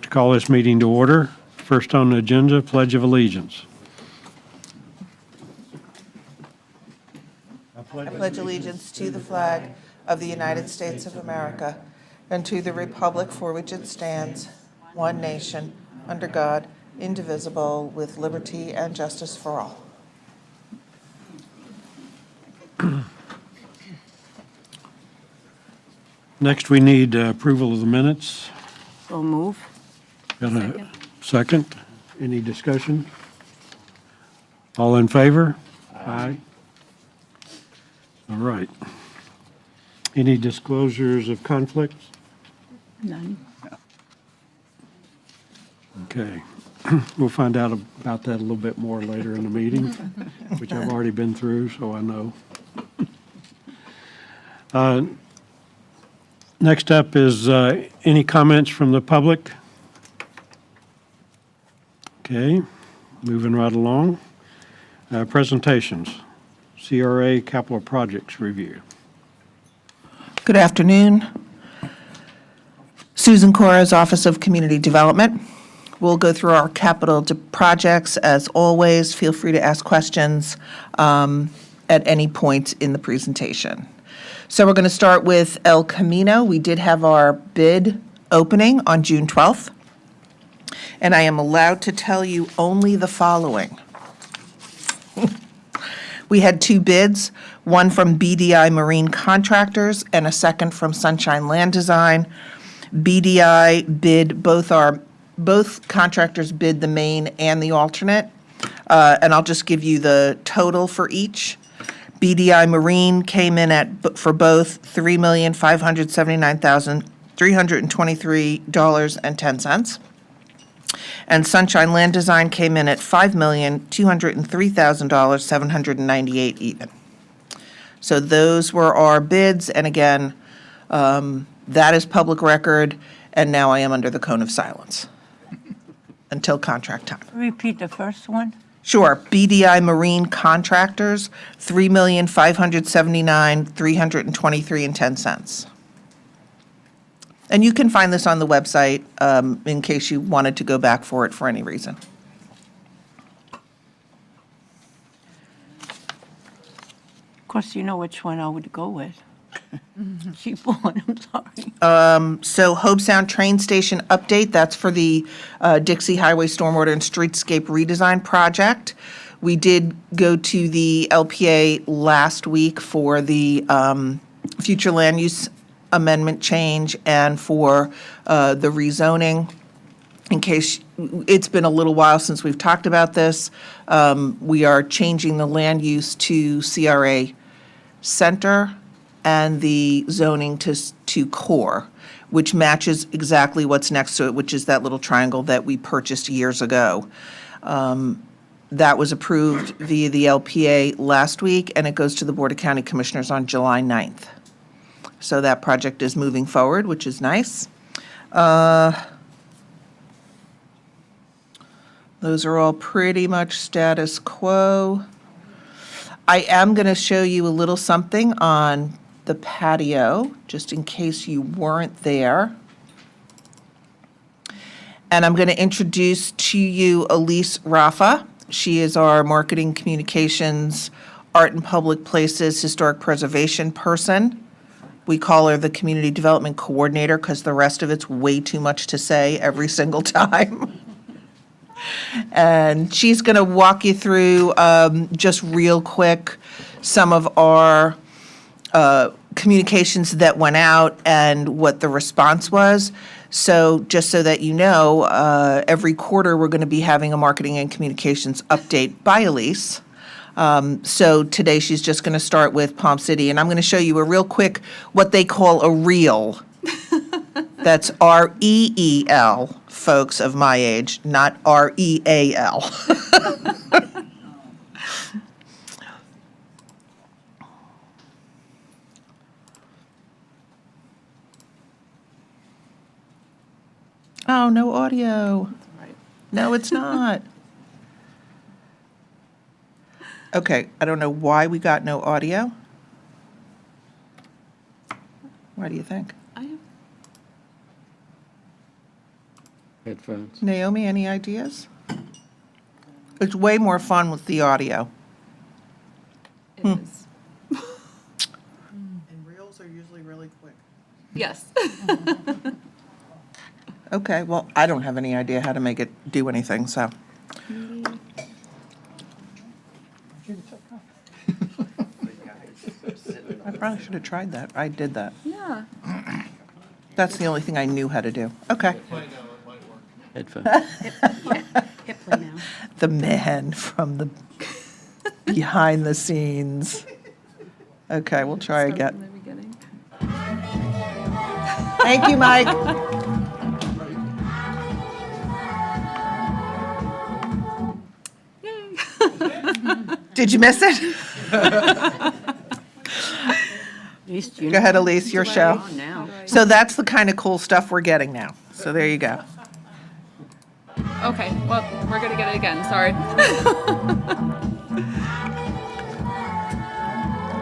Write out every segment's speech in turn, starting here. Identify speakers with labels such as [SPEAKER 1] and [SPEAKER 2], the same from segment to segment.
[SPEAKER 1] To call this meeting to order. First on the agenda, Pledge of Allegiance.
[SPEAKER 2] I pledge allegiance to the flag of the United States of America and to the republic for which it stands, one nation, under God, indivisible, with liberty and justice for all.
[SPEAKER 1] Next, we need approval of the minutes.
[SPEAKER 3] So move.
[SPEAKER 1] Got a second? Any discussion? All in favor? Aye. All right. Any disclosures of conflicts?
[SPEAKER 3] None.
[SPEAKER 1] Okay. We'll find out about that a little bit more later in the meeting, which I've already been through, so I know. Next up is any comments from the public? Okay, moving right along. Presentations, CRA Capital Projects Review.
[SPEAKER 2] Good afternoon. Susan Cora's Office of Community Development. We'll go through our capital projects as always. Feel free to ask questions at any point in the presentation. So we're going to start with El Camino. We did have our bid opening on June 12th. And I am allowed to tell you only the following. We had two bids, one from BDI Marine Contractors and a second from Sunshine Land Design. BDI bid both contractors bid the main and the alternate. And I'll just give you the total for each. BDI Marine came in at, for both, $3,579,323.10. And Sunshine Land Design came in at $5,203,798 even. So those were our bids, and again, that is public record, and now I am under the cone of silence until contract time.
[SPEAKER 3] Repeat the first one.
[SPEAKER 2] Sure, BDI Marine Contractors, $3,579,323.10. And you can find this on the website in case you wanted to go back for it for any reason.
[SPEAKER 3] Of course, you know which one I would go with. Keep on, I'm sorry.
[SPEAKER 2] So Hobe Sound Train Station update, that's for the Dixie Highway Stormwater and Streetscape Redesign Project. We did go to the LPA last week for the future land use amendment change and for the rezoning. In case, it's been a little while since we've talked about this, we are changing the land use to CRA Center and the zoning to core, which matches exactly what's next to it, which is that little triangle that we purchased years ago. That was approved via the LPA last week, and it goes to the Board of County Commissioners on July 9th. So that project is moving forward, which is nice. Those are all pretty much status quo. I am going to show you a little something on the patio, just in case you weren't there. And I'm going to introduce to you Elise Rafa. She is our Marketing Communications, Art and Public Places, Historic Preservation person. We call her the Community Development Coordinator because the rest of it's way too much to say every single time. And she's going to walk you through, just real quick, some of our communications that went out and what the response was. So just so that you know, every quarter we're going to be having a marketing and communications update by Elise. So today she's just going to start with Palm City, and I'm going to show you a real quick, what they call a reel. That's R-E-E-L, folks of my age, not R-E-A-L. Oh, no audio. No, it's not. Okay, I don't know why we got no audio. Why do you think?
[SPEAKER 1] Headphones.
[SPEAKER 2] Naomi, any ideas? It's way more fun with the audio.
[SPEAKER 4] It is.
[SPEAKER 2] And reels are usually really quick.
[SPEAKER 4] Yes.
[SPEAKER 2] Okay, well, I don't have any idea how to make it do anything, so. I probably should have tried that. I did that.
[SPEAKER 4] Yeah.
[SPEAKER 2] That's the only thing I knew how to do. Okay.
[SPEAKER 1] Headphones.
[SPEAKER 4] Hit play now.
[SPEAKER 2] The man from the behind the scenes. Okay, we'll try
[SPEAKER 4] Start
[SPEAKER 2] again.
[SPEAKER 4] from the beginning.
[SPEAKER 2] Thank you, Mike. Did you miss it?
[SPEAKER 3] At least you
[SPEAKER 2] Go ahead, Elise, your show.
[SPEAKER 3] know now.
[SPEAKER 2] So that's the kind of cool stuff we're getting now. So there you go.
[SPEAKER 4] Okay, well, we're gonna get it again, sorry.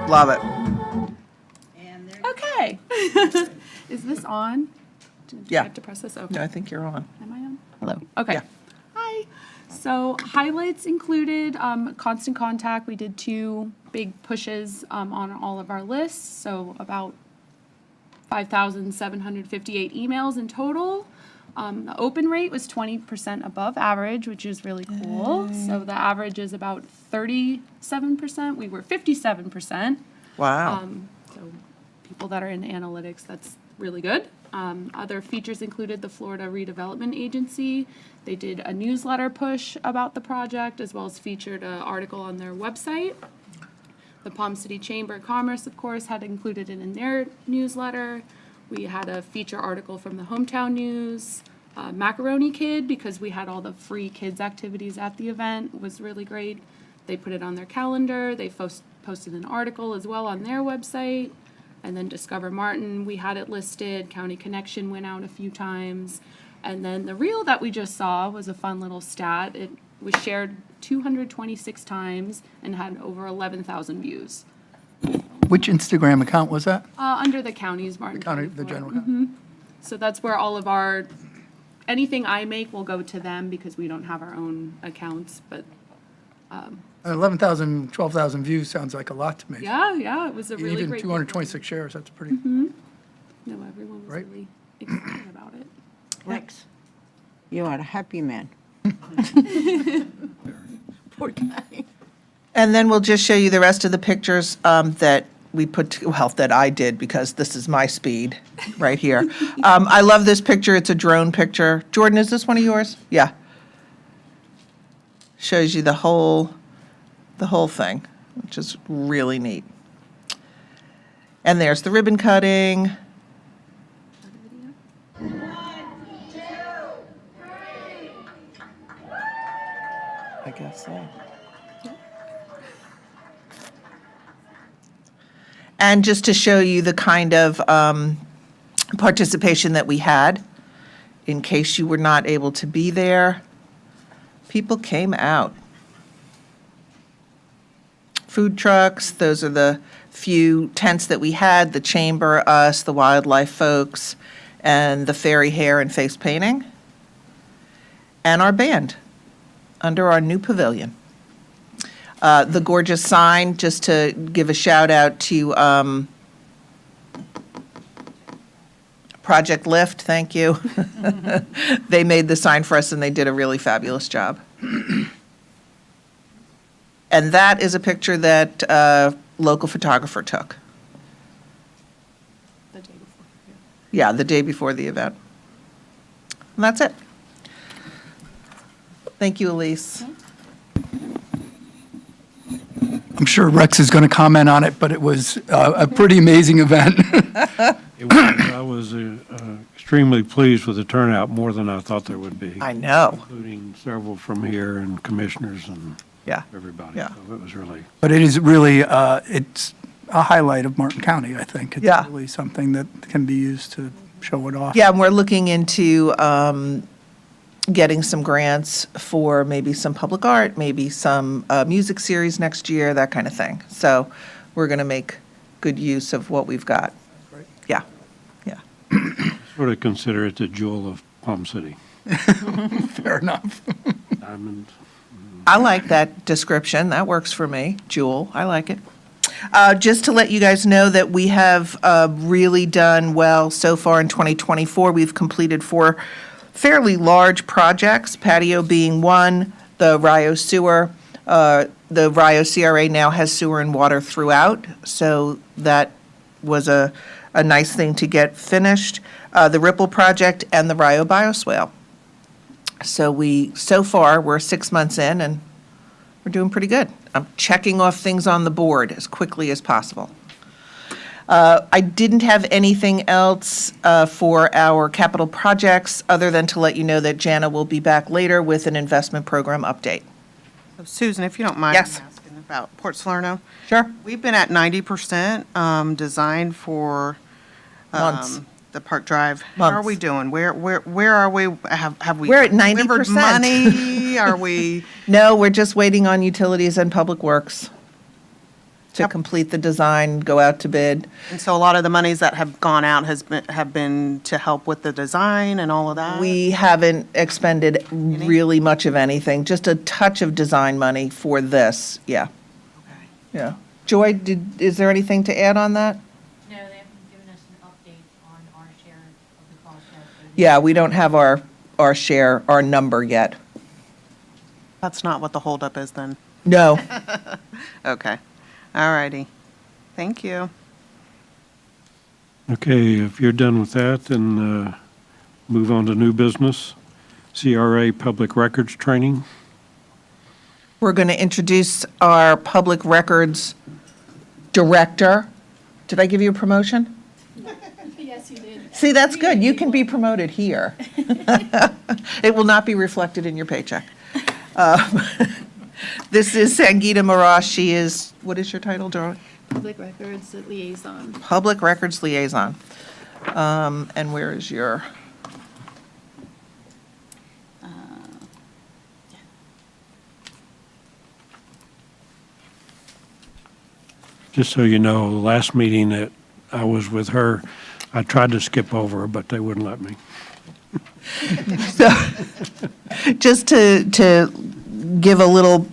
[SPEAKER 2] Love it.
[SPEAKER 4] Okay. Is this on? Do
[SPEAKER 2] Yeah.
[SPEAKER 4] I have to press this? Okay.
[SPEAKER 2] No, I think you're on.
[SPEAKER 4] Am I on? Hello. Okay.
[SPEAKER 2] Yeah.
[SPEAKER 4] Hi. So highlights included constant contact. We did 2 big pushes on all of our lists. So about 5,758 emails in total. The open rate was 20% above average, which is really cool. So the average is about 37%. We were 57%.
[SPEAKER 2] Wow.
[SPEAKER 4] So people that are in analytics, that's really good. Other features included the Florida Redevelopment Agency. They did a newsletter push about the project, as well as featured an article on their website. The Palm City Chamber of Commerce, of course, had included it in their newsletter. We had a feature article from the Hometown News. Macaroni Kid, because we had all the free kids activities at the event, was really great. They put it on their calendar. They posted an article as well on their website. And then Discover Martin, we had it listed. County Connection went out a few times. And then the reel that we just saw was a fun little stat. It was shared 226 times and had over 11,000 views.
[SPEAKER 5] Which Instagram account was that?
[SPEAKER 4] Under the county's Martin
[SPEAKER 5] County,
[SPEAKER 4] County
[SPEAKER 5] the
[SPEAKER 4] Florida.
[SPEAKER 5] general account.
[SPEAKER 4] So that's where all of our, anything I make will go to them because we don't have our own accounts. But
[SPEAKER 5] 11,000, 12,000 views sounds like a lot to me.
[SPEAKER 4] yeah, it was a really
[SPEAKER 5] Even
[SPEAKER 4] great.
[SPEAKER 5] 226 shares, that's pretty.
[SPEAKER 4] No, everyone was
[SPEAKER 5] Right.
[SPEAKER 4] really excited about it.
[SPEAKER 3] Rex, you are a happy man. Poor guy.
[SPEAKER 2] And then we'll just show you the rest of the pictures that we put, well, that I did because this is my speed right here. I love this picture. It's a drone picture. Jordan, is this one of yours? Yeah. Shows you the whole thing, which is really neat. And there's the ribbon cutting. I guess so. And just to show you the kind of participation that we had, in case you were not able to be there, people came out. Food trucks, those are the few tents that we had, the chamber, us, the wildlife folks, and the fairy hair and face painting, and our band under our new pavilion. The gorgeous sign, just to give a shout out to Project Lift, thank you. They made the sign for us and they did a really fabulous job. And that is a picture that a local photographer took.
[SPEAKER 4] The day before.
[SPEAKER 2] Yeah, the day before the event. And that's it. Thank you, Elise.
[SPEAKER 5] I'm sure Rex is going to comment on it, but it was a pretty amazing event.
[SPEAKER 1] I was extremely pleased with the turnout, more than I thought there would be,
[SPEAKER 2] I know,
[SPEAKER 1] including several from here and commissioners and
[SPEAKER 2] yeah.
[SPEAKER 1] everybody.
[SPEAKER 2] Yeah.
[SPEAKER 1] So it was really,
[SPEAKER 5] But it is really, it's a highlight of Martin County, I think. It's
[SPEAKER 2] Yeah.
[SPEAKER 5] really something that can be used to show it off.
[SPEAKER 2] Yeah, and we're looking into getting some grants for maybe some public art, maybe some music series next year, that kind of thing. So we're going to make good use of what we've got.
[SPEAKER 5] Great.
[SPEAKER 2] Yeah, yeah.
[SPEAKER 1] sort of consider it the jewel of Palm City.
[SPEAKER 5] Fair enough.
[SPEAKER 1] Diamond.
[SPEAKER 2] I like that description. That works for me. Jewel, I like it. Just to let you guys know that we have really done well so far in 2024. We've completed 4 fairly large projects, patio being one, the Rio sewer. The Rio CRA now has sewer and water throughout, so that was a nice thing to get finished. The Ripple project and the Rio bioswale. So far, we're 6 months in, and we're doing pretty good. I'm checking off things on the board as quickly as possible. I didn't have anything else for our capital projects, other than to let you know that Jana will be back later with an investment program update.
[SPEAKER 6] Susan, if you don't mind
[SPEAKER 2] Yes.
[SPEAKER 6] asking about Port Salerno.
[SPEAKER 2] Sure.
[SPEAKER 6] We've been at 90% design for
[SPEAKER 2] Months.
[SPEAKER 6] the Park Drive. How are
[SPEAKER 2] Months.
[SPEAKER 6] we doing? Where are we? Have we
[SPEAKER 2] We're at
[SPEAKER 6] delivered
[SPEAKER 2] 90%.
[SPEAKER 6] money? Are we?
[SPEAKER 2] No, we're just waiting on utilities and public works to
[SPEAKER 6] Yep.
[SPEAKER 2] complete the design, go out to bid.
[SPEAKER 6] And so a lot of the monies that have gone out have been to help with the design and all of that?
[SPEAKER 2] We haven't expended really much of anything, just a touch of design money for this, yeah.
[SPEAKER 6] Okay.
[SPEAKER 2] Yeah. Joy, is there anything to add on that?
[SPEAKER 7] No, they haven't given us an update on our share of the cost yet.
[SPEAKER 2] Yeah, we don't have our share, our number yet.
[SPEAKER 6] That's not what the holdup is then?
[SPEAKER 2] No.
[SPEAKER 6] Okay. All righty. Thank you.
[SPEAKER 1] Okay, if you're done with that, then move on to new business. CRA Public Records Training.
[SPEAKER 2] We're going to introduce our public records director. Did I give you a promotion?
[SPEAKER 4] Yes, you did.
[SPEAKER 2] See, that's good. You can be promoted here. It will not be reflected in your paycheck. This is Sangeeta Marash. She is, what is your title, Joy?
[SPEAKER 4] Public Records Liaison.
[SPEAKER 2] Public Records Liaison. And where is your?
[SPEAKER 1] Just so you know, the last meeting that I was with her, I tried to skip over, but they wouldn't let me.
[SPEAKER 2] So, just to give a little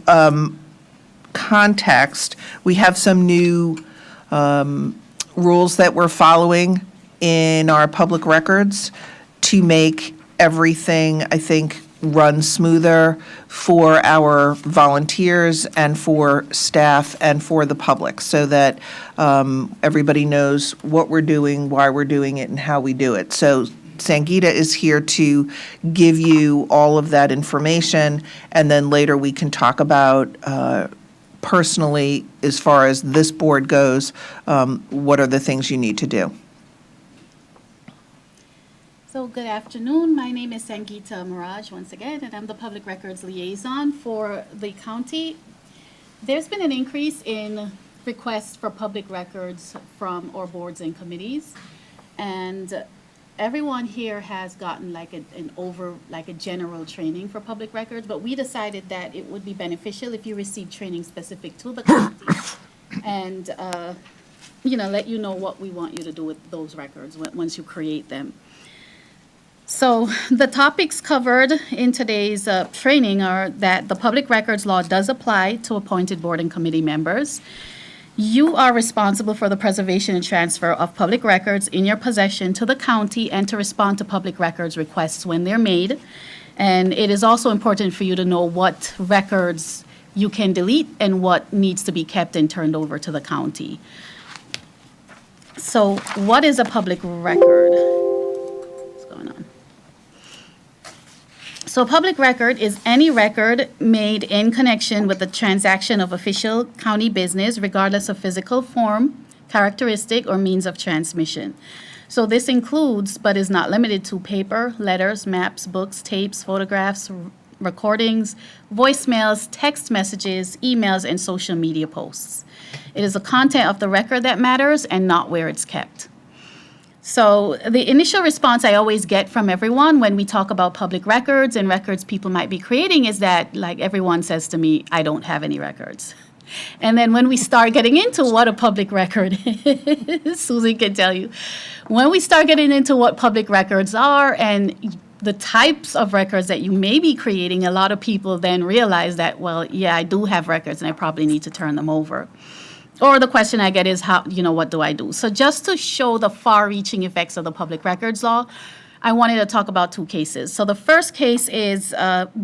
[SPEAKER 2] context, we have some new rules that we're following in our public records to make everything, I think, run smoother for our volunteers and for staff and for the public, so that everybody knows what we're doing, why we're doing it, and how we do it. So Sangeeta is here to give you all of that information, and then later we can talk about personally, as far as this board goes, what are the things you need to do.
[SPEAKER 8] So good afternoon. My name is Sangeeta Miraj once again, and I'm the Public Records Liaison for the county. There's been an increase in requests for public records from our boards and committees. And everyone here has gotten like a general training for public records, but we decided that it would be beneficial if you receive training specific to the county and, let you know what we want you to do with those records once you create them. So the topics covered in today's training are that the public records law does apply to appointed board and committee members. You are responsible for the preservation and transfer of public records in your possession to the county and to respond to public records requests when they're made. And it is also important for you to know what records you can delete and what needs to be kept and turned over to the county. So what is a public record? What's going on? So a public record is any record made in connection with the transaction of official county business, regardless of physical form, characteristic, or means of transmission. So this includes, but is not limited to, paper, letters, maps, books, tapes, photographs, recordings, voicemails, text messages, emails, and social media posts. It is the content of the record that matters and not where it's kept. So the initial response I always get from everyone when we talk about public records and records people might be creating is that, like, everyone says to me, I don't have any records. And then when we start getting into what a public record is, Susan can tell you, when we start getting into what public records are and the types of records that you may be creating, a lot of people then realize that, well, yeah, I do have records and I probably need to turn them over. Or the question I get is, how, what do I do? So just to show the far-reaching effects of the public records law, I wanted to talk about two cases. So the first case is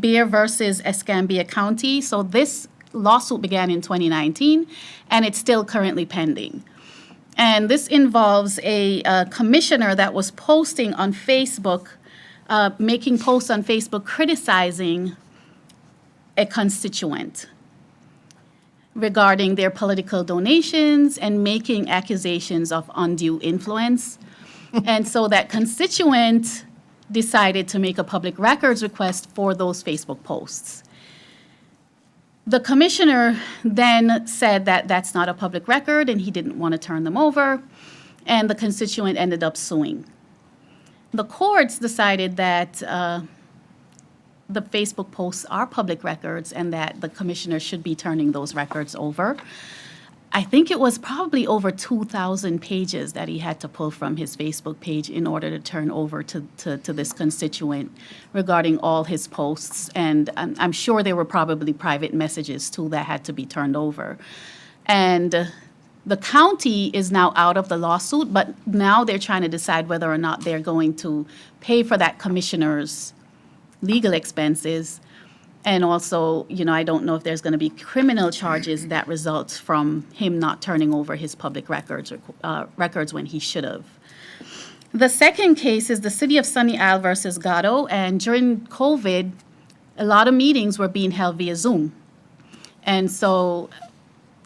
[SPEAKER 8] Beer versus Escambia County. So this lawsuit began in 2019, and it's still currently pending. And this involves a commissioner that was posting on Facebook, making posts on Facebook criticizing a constituent regarding their political donations and making accusations of undue influence. And so that constituent decided to make a public records request for those Facebook posts. The commissioner then said that that's not a public record and he didn't want to turn them over, and the constituent ended up suing. The courts decided that the Facebook posts are public records and that the commissioner should be turning those records over. I think it was probably over 2,000 pages that he had to pull from his Facebook page in order to turn over to this constituent regarding all his posts. And I'm sure there were probably private messages too that had to be turned over. And the county is now out of the lawsuit, but now they're trying to decide whether or not they're going to pay for that commissioner's legal expenses. And also, I don't know if there's going to be criminal charges that result from him not turning over his public records when he should have. The second case is the City of Sunny Isle versus Gatto. And during COVID, a lot of meetings were being held via Zoom. And so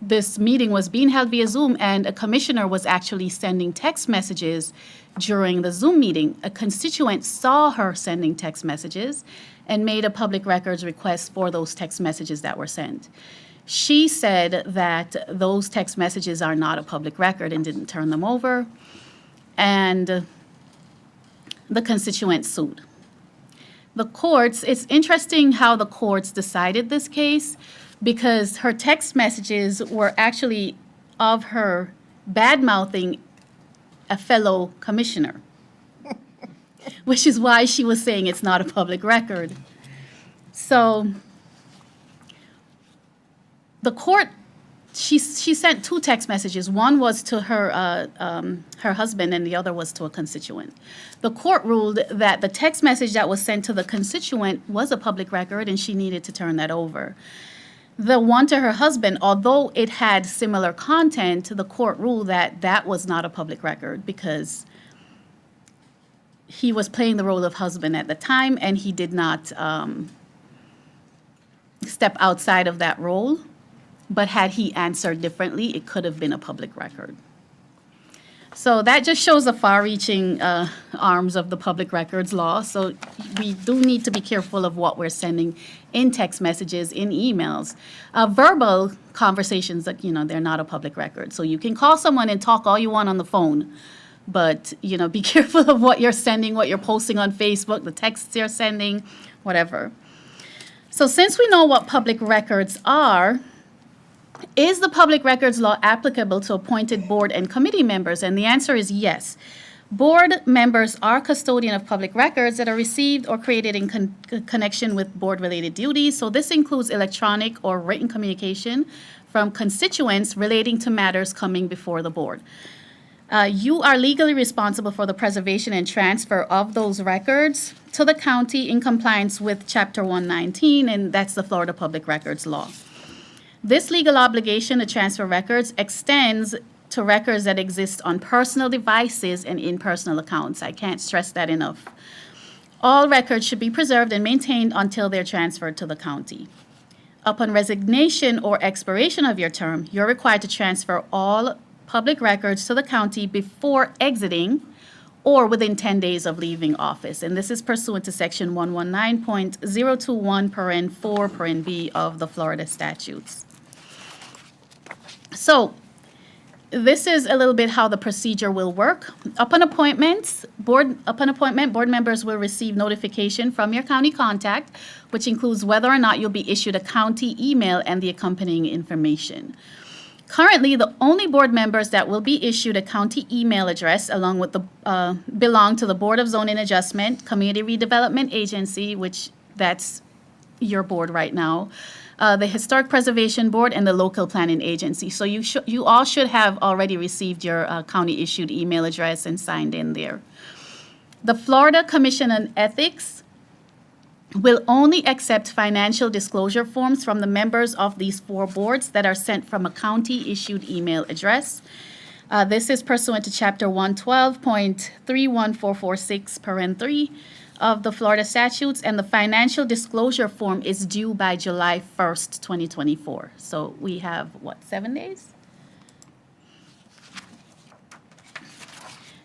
[SPEAKER 8] this meeting was being held via Zoom, and a commissioner was actually sending text messages during the Zoom meeting. A constituent saw her sending text messages and made a public records request for those text messages that were sent. She said that those text messages are not a public record and didn't turn them over, and the constituent sued. The courts, it's interesting how the courts decided this case, because her text messages were actually of her bad-mouthing a fellow commissioner, which is why she was saying it's not a public record. So the court, she sent two text messages. One was to her husband and the other was to a constituent. The court ruled that the text message that was sent to the constituent was a public record and she needed to turn that over. The one to her husband, although it had similar content, the court ruled that that was not a public record because he was playing the role of husband at the time and he did not step outside of that role. But had he answered differently, it could have been a public record. So that just shows the far-reaching arms of the public records law. So we do need to be careful of what we're sending in text messages, in emails. Verbal conversations, they're not a public record. So you can call someone and talk all you want on the phone, but, be careful of what you're sending, what you're posting on Facebook, the texts you're sending, whatever. So since we know what public records are, is the public records law applicable to appointed board and committee members? And the answer is yes. Board members are custodian of public records that are received or created in connection with board-related duties. So this includes electronic or written communication from constituents relating to matters coming before the board. You are legally responsible for the preservation and transfer of those records to the county in compliance with Chapter 119, and that's the Florida Public Records Law. This legal obligation to transfer records extends to records that exist on personal devices and in personal accounts. I can't stress that enough. All records should be preserved and maintained until they're transferred to the county. Upon resignation or expiration of your term, you're required to transfer all public records to the county before exiting or within 10 days of leaving office. And this is pursuant to Section 119.021(4)(b) of the Florida statutes. So this is a little bit how the procedure will work. Upon appointment, board members will receive notification from your county contact, which includes whether or not you'll be issued a county email and the accompanying information. Currently, the only board members that will be issued a county email address along with the, belong to the Board of Zoning Adjustment, Community Redevelopment Agency, which that's your board right now, the Historic Preservation Board, and the Local Planning Agency. So you all should have already received your county-issued email address and signed in there. The Florida Commission on Ethics will only accept financial disclosure forms from the members of these 4 boards that are sent from a county-issued email address. This is pursuant to Chapter 112.31446, paren 3 of the Florida statutes, and the financial disclosure form is due by July 1st, 2024. So we have, 7 days?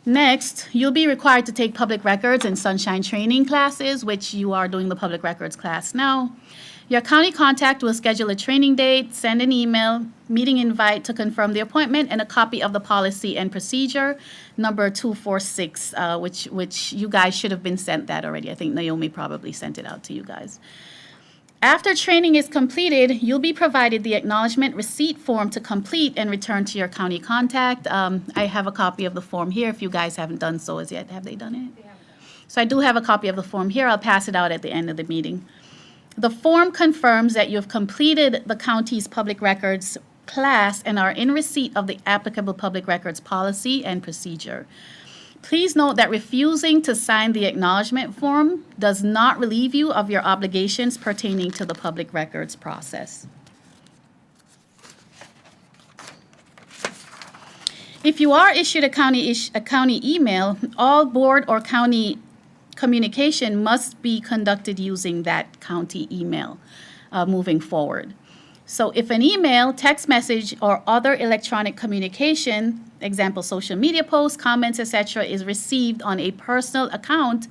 [SPEAKER 8] Next, you'll be required to take public records and sunshine training classes, which you are doing the public records class now. Your county contact will schedule a training date, send an email, meeting invite to confirm the appointment, and a copy of the policy and procedure, number 246, which you guys should have been sent that already. I think Naomi probably sent it out to you guys. After training is completed, you'll be provided the acknowledgement receipt form to complete and return to your county contact. I have a copy of the form here if you guys haven't done so as yet. Have they done it? So I do have a copy of the form here. I'll pass it out at the end of the meeting. The form confirms that you have completed the county's public records class and are in receipt of the applicable public records policy and procedure. Please note that refusing to sign the acknowledgement form does not relieve you of your obligations pertaining to the public records process. If you are issued a county email, all board or county communication must be conducted using that county email moving forward. So if an email, text message, or other electronic communication, example, social media posts, comments, etc., is received on a personal account,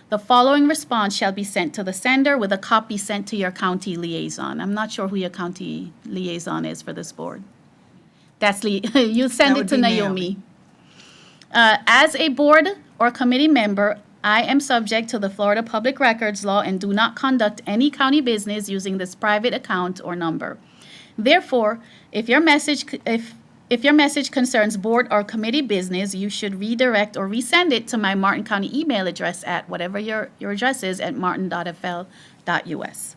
[SPEAKER 8] the following response shall be sent to the sender with a copy sent to your county liaison. I'm not sure who your county liaison is for this board. That's you send
[SPEAKER 2] That
[SPEAKER 8] it
[SPEAKER 2] would
[SPEAKER 8] to
[SPEAKER 2] be
[SPEAKER 8] Naomi. As a board or committee member, I am subject to the Florida Public Records Law and do not conduct any county business using this private account or number. Therefore, if your message concerns board or committee business, you should redirect or resend it to my Martin County email address at whatever your address is at martin.fl.us.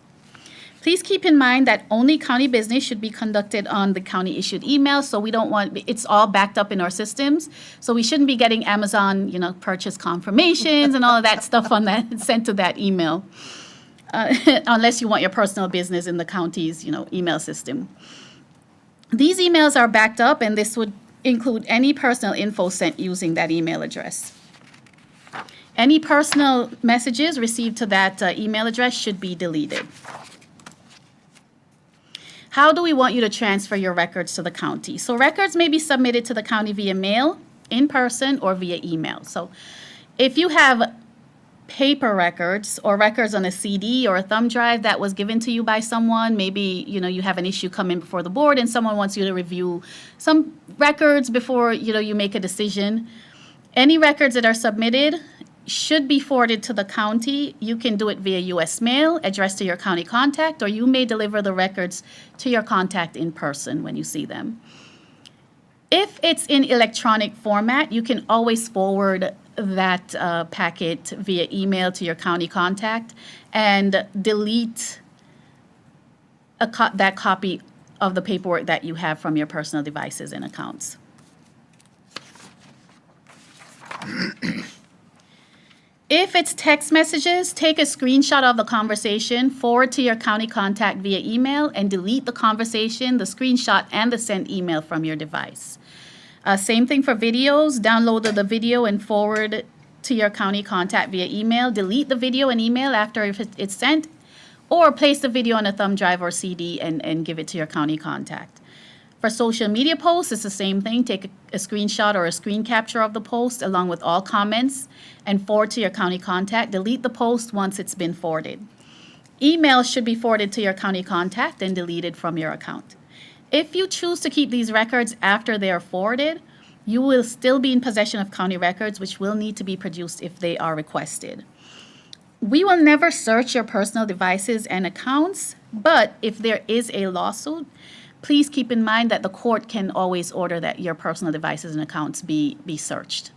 [SPEAKER 8] Please keep in mind that only county business should be conducted on the county-issued email, so we don't want, it's all backed up in our systems, so we shouldn't be getting Amazon, purchase confirmations and all of that stuff on that, sent to that email, unless you want your personal business in the county's, email system. These emails are backed up, and this would include any personal info sent using that email address. Any personal messages received to that email address should be deleted. How do we want you to transfer your records to the county? So records may be submitted to the county via mail, in person, or via email. So if you have paper records or records on a CD or a thumb drive that was given to you by someone, maybe, you have an issue coming before the board and someone wants you to review some records before, you make a decision. Any records that are submitted should be forwarded to the county. You can do it via U.S. mail, addressed to your county contact, or you may deliver the records to your contact in person when you see them. If it's in electronic format, you can always forward that packet via email to your county contact and delete that copy of the paperwork that you have from your personal devices and accounts. If it's text messages, take a screenshot of the conversation, forward to your county contact via email, and delete the conversation, the screenshot, and the sent email from your device. Same thing for videos. Download the video and forward to your county contact via email. Delete the video and email after it's sent, or place the video on a thumb drive or CD and give it to your county contact. For social media posts, it's the same thing. Take a screenshot or a screen capture of the post along with all comments and forward to your county contact. Delete the post once it's been forwarded. Emails should be forwarded to your county contact and deleted from your account. If you choose to keep these records after they are forwarded, you will still be in possession of county records, which will need to be produced if they are requested. We will never search your personal devices and accounts, but if there is a lawsuit, please keep in mind that the court can always order that your personal devices and accounts be searched.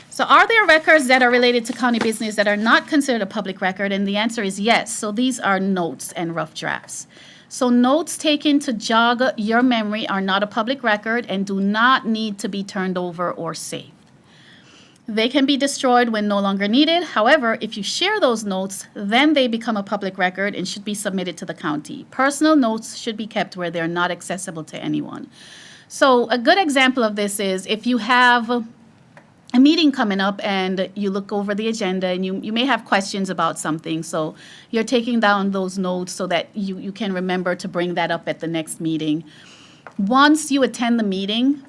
[SPEAKER 8] So are there records that are related to county business that are not considered a public record? And the answer is yes. So these are notes and rough drafts. So notes taken to jog your memory are not a public record and do not need to be turned over or saved. They can be destroyed when no longer needed. However, if you share those notes, then they become a public record and should be submitted to the county. Personal notes should be kept where they're not accessible to anyone. So a good example of this is if you have a meeting coming up and you look over the agenda and you may have questions about something. So you're taking down those notes so that you can remember to bring that up at the next meeting. Once you attend the meeting,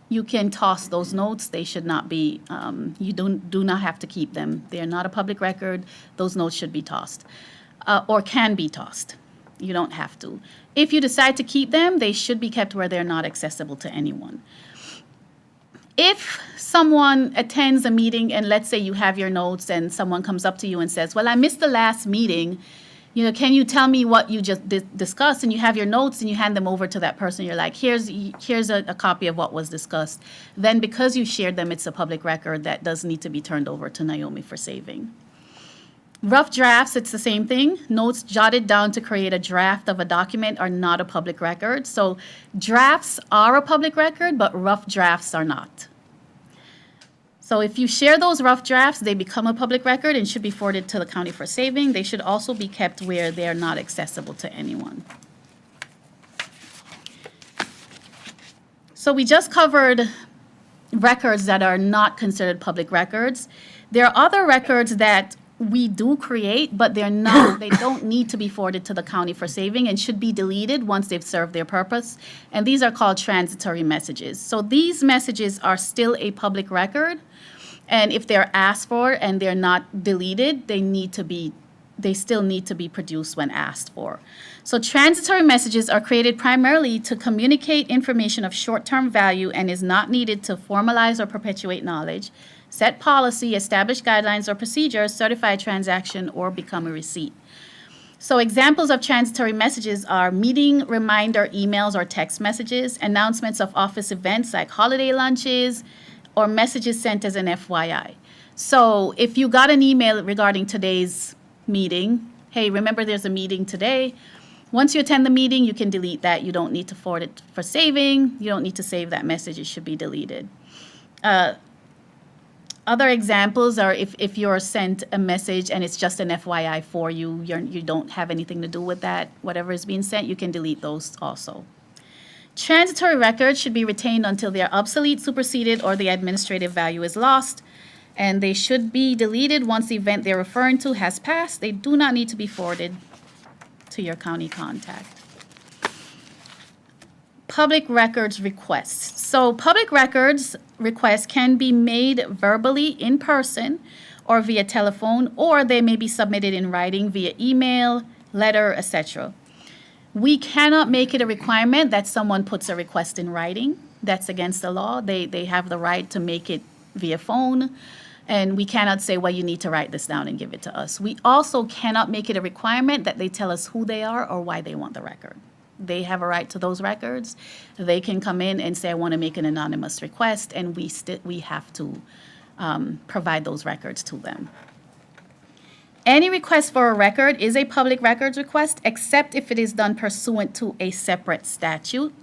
[SPEAKER 8] you can toss those notes. They should not be, you do not have to keep them. They are not a public record. Those notes should be tossed or can be tossed. You don't have to. If you decide to keep them, they should be kept where they're not accessible to anyone. If someone attends a meeting and let's say you have your notes and someone comes up to you and says, well, I missed the last meeting, can you tell me what you just discussed? And you have your notes and you hand them over to that person. You're like, here's a copy of what was discussed. Then because you shared them, it's a public record that does need to be turned over to Naomi for saving. Rough drafts, it's the same thing. Notes jotted down to create a draft of a document are not a public record. So drafts are a public record, but rough drafts are not. So if you share those rough drafts, they become a public record and should be forwarded to the county for saving. They should also be kept where they are not accessible to anyone. So we just covered records that are not considered public records. There are other records that we do create, but they're not, they don't need to be forwarded to the county for saving and should be deleted once they've served their purpose. And these are called transitory messages. So these messages are still a public record. And if they're asked for and they're not deleted, they still need to be produced when asked for. So transitory messages are created primarily to communicate information of short-term value and is not needed to formalize or perpetuate knowledge, set policy, establish guidelines or procedures, certify a transaction, or become a receipt. So examples of transitory messages are meeting reminder emails or text messages, announcements of office events like holiday lunches, or messages sent as an FYI. So if you got an email regarding today's meeting, hey, remember there's a meeting today. Once you attend the meeting, you can delete that. You don't need to forward it for saving. You don't need to save that message. It should be deleted. Other examples are if you're sent a message and it's just an FYI for you, you don't have anything to do with that, whatever is being sent, you can delete those also. Transitory records should be retained until they are obsolete, superseded, or the administrative value is lost, and they should be deleted once the event they're referring to has passed. They do not need to be forwarded to your county contact. Public records requests. So public records requests can be made verbally in person or via telephone, or they may be submitted in writing via email, letter, etc. We cannot make it a requirement that someone puts a request in writing. That's against the law. They have the right to make it via phone, and we cannot say, well, you need to write this down and give it to us. We also cannot make it a requirement that they tell us who they are or why they want the record. They have a right to those records. They can come in and say, I want to make an anonymous request, and we have to provide those records to them. Any request for a record is a public records request, except if it is done pursuant to a separate statute.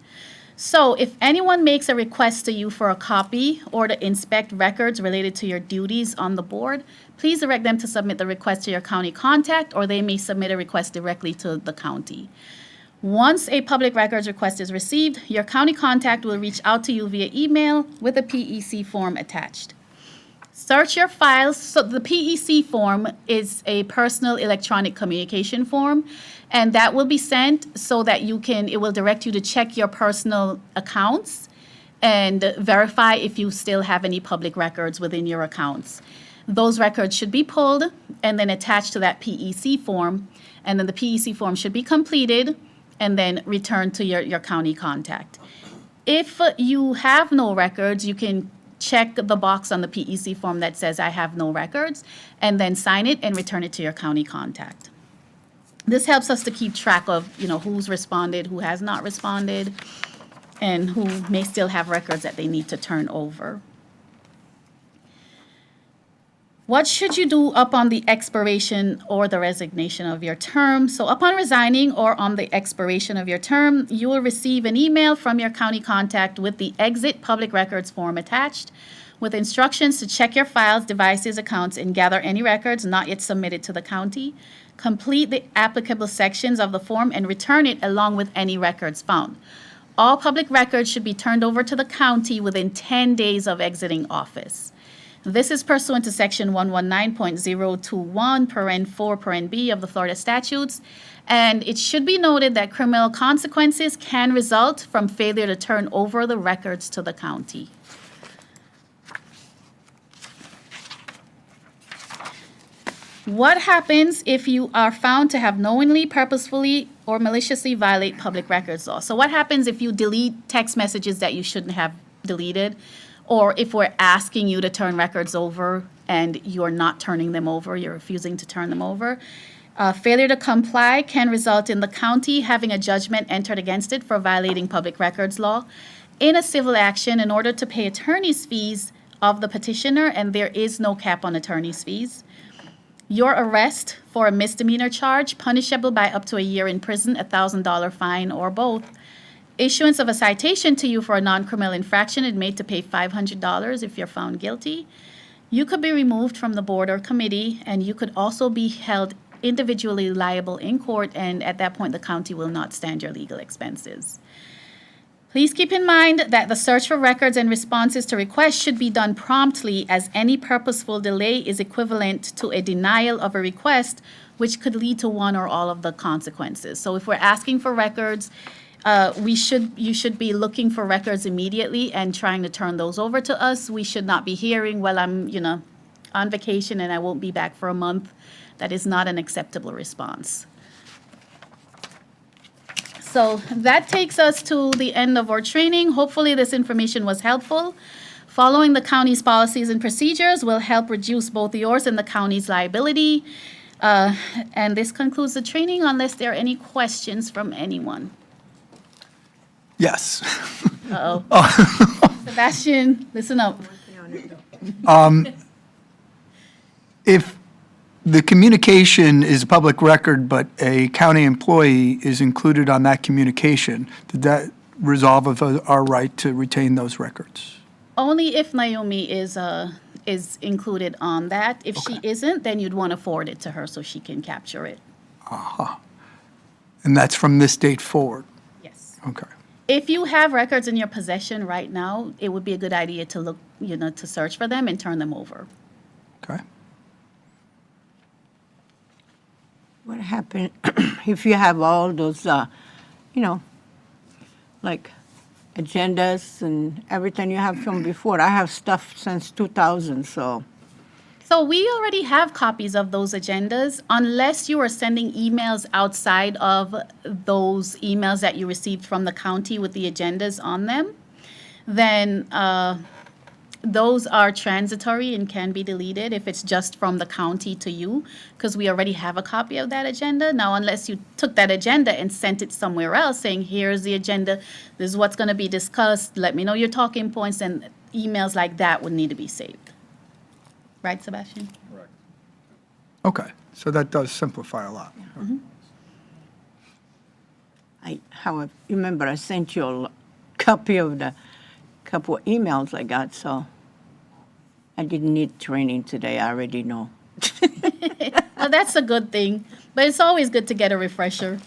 [SPEAKER 8] So if anyone makes a request to you for a copy or to inspect records related to your duties on the board, please direct them to submit the request to your county contact, or they may submit a request directly to the county. Once a public records request is received, your county contact will reach out to you via email with a PEC form attached. Search your files. So the PEC form is a personal electronic communication form, and that will be sent so that it will direct you to check your personal accounts and verify if you still have any public records within your accounts. Those records should be pulled and then attached to that PEC form, and then the PEC form should be completed and then returned to your county contact. If you have no records, you can check the box on the PEC form that says I have no records, and then sign it and return it to your county contact. This helps us to keep track of, who's responded, who has not responded, and who may still have records that they need to turn over. What should you do upon the expiration or the resignation of your term? So upon resigning or on the expiration of your term, you will receive an email from your county contact with the exit public records form attached, with instructions to check your files, devices, accounts, and gather any records not yet submitted to the county. Complete the applicable sections of the form and return it along with any records found. All public records should be turned over to the county within 10 days of exiting office. This is pursuant to Section 119.021, paren 4, paren B of the Florida statutes. And it should be noted that criminal consequences can result from failure to turn over the records to the county. What happens if you are found to have knowingly, purposefully, or maliciously violate public records law? So what happens if you delete text messages that you shouldn't have deleted? Or if we're asking you to turn records over and you're not turning them over, you're refusing to turn them over? Failure to comply can result in the county having a judgment entered against it for violating public records law in a civil action in order to pay attorney's fees of the petitioner, and there is no cap on attorney's fees. Your arrest for a misdemeanor charge, punishable by up to a year in prison, $1,000 fine, or both. Issuance of a citation to you for a non-criminal infraction and made to pay $500 if you're found guilty. You could be removed from the board or committee, and you could also be held individually liable in court, and at that point, the county will not stand your legal expenses. Please keep in mind that the search for records and responses to requests should be done promptly, as any purposeful delay is equivalent to a denial of a request, which could lead to one or all of the consequences. So if we're asking for records, you should be looking for records immediately and trying to turn those over to us. We should not be hearing, well, I'm, on vacation and I won't be back for a month. That is not an acceptable response. So that takes us to the end of our training. Hopefully this information was helpful. Following the county's policies and procedures will help reduce both yours and the county's liability. And this concludes the training, unless there are any questions from anyone.
[SPEAKER 5] Yes.
[SPEAKER 8] Uh-oh. Sebastian, listen up.
[SPEAKER 5] If the communication is a public record, but a county employee is included on that communication, did that resolve of our right to retain those records?
[SPEAKER 8] Only if Naomi is included on that. If she isn't, then you'd want to forward it to her so she can capture it.
[SPEAKER 5] And that's from this date forward?
[SPEAKER 8] Yes.
[SPEAKER 5] Okay.
[SPEAKER 8] If you have records in your possession right now, it would be a good idea to look, to search for them and turn them over.
[SPEAKER 5] Okay.
[SPEAKER 3] What happened if you have all those, like agendas and everything you have from before? I have stuff since 2000, so.
[SPEAKER 8] So we already have copies of those agendas, unless you are sending emails outside of those emails that you received from the county with the agendas on them. Then those are transitory and can be deleted if it's just from the county to you, because we already have a copy of that agenda. Now, unless you took that agenda and sent it somewhere else saying, here's the agenda, this is what's going to be discussed, let me know your talking points, and emails like that would need to be saved. Right, Sebastian?
[SPEAKER 5] Okay. So that does simplify a lot.
[SPEAKER 3] You remember I sent you a copy of the couple of emails I got, so I didn't need training today, I already know.
[SPEAKER 8] Well, that's a good thing, but it's always good to get a refresher.